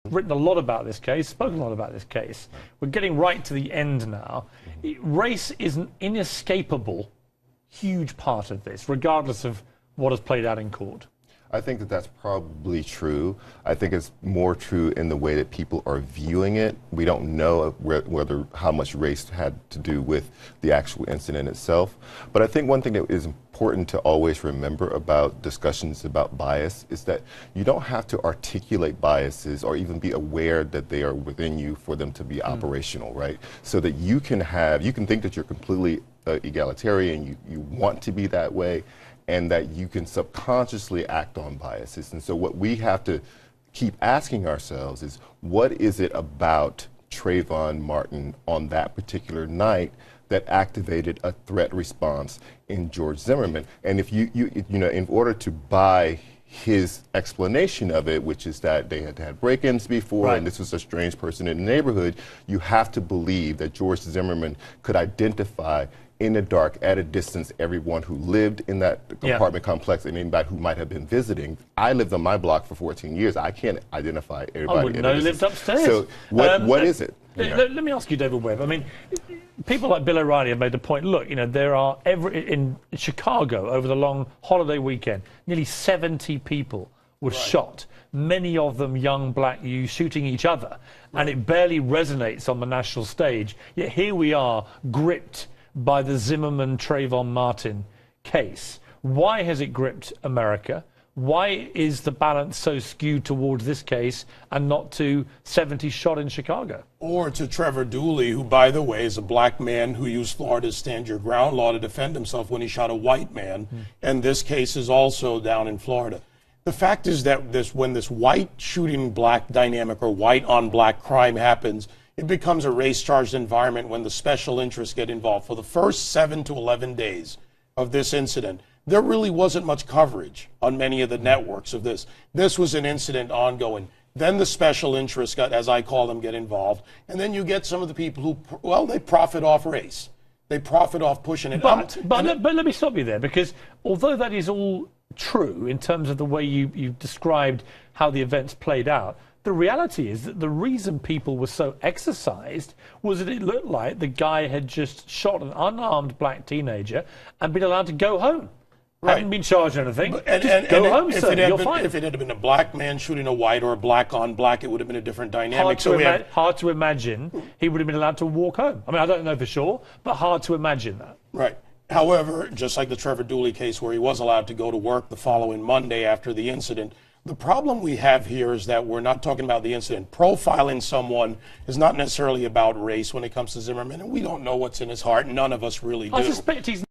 Written a lot about this case, spoken a lot about this case. We're getting right to the end now. Race is an inescapable, huge part of this, regardless of what has played out in court. I think that that's probably true. I think it's more true in the way that people are viewing it. We don't know whether how much race had to do with the actual incident itself. But I think one thing that is important to always remember about discussions about bias is that you don't have to articulate biases or even be aware that they are within you for them to be operational, right? So that you can think that you're completely egalitarian, you want to be that way, and that you can subconsciously act on biases. And so what we have to keep asking ourselves is, what is it about Trayvon Martin on that particular night that activated a threat response in George Zimmerman? And if you know, in order to buy his explanation of it, which is that they had had break-ins before, right, and this was a strange person in the neighborhood, you have to believe that George Zimmerman could identify in the dark, at a distance, everyone who lived in that apartment complex and anybody who might have been visiting. I lived on my block for 14 years. I can't identify everybody. I wouldn't know who lived upstairs. So what is it? Let me ask you, David Webb. I mean, people like Bill O'Reilly have made the point, look, you know, there are in Chicago over the long holiday weekend, nearly 70 people were shot, many of them young black youth shooting each other, and it barely resonates on the national stage. Yet here we are, gripped by the Zimmerman Trayvon Martin case. Why has it gripped America? Why is the balance so skewed towards this case and not to 70 shot in Chicago? Or to Trevor Dooley, who, by the way, is a black man who used Florida's Stand Your Ground law to defend himself when he shot a white man. And this case is also down in Florida. The fact is that when this white shooting black dynamic or white on black crime happens, it becomes a race-charged environment when the special interests get involved. For the first 7 to 11 days of this incident, there really wasn't much coverage on many of the networks of this. This was an incident ongoing. Then the special interests got, as I call them, get involved. And then you get some of the people who, well, they profit off race. They profit off pushing it. But let me stop you there, because although that is all true in terms of the way you described how the events played out, the reality is that the reason people were so exercised was that it looked like the guy had just shot an unarmed black teenager and been allowed to go home. Right. Hadn't been charged or anything. Go home, sir. You're fine. If it had been a black man shooting a white or a black on black, it would have been a different dynamic. Hard to imagine he would have been allowed to walk home. I mean, I don't know for sure, but hard to imagine that. Right. However, just like the Trevor Dooley case where he was allowed to go to work the following Monday after the incident, the problem we have here is that we're not talking about the incident. Profiling someone is not necessarily about race when it comes to Zimmerman, and we don't know what's in his heart. None of us really do. I suspect he's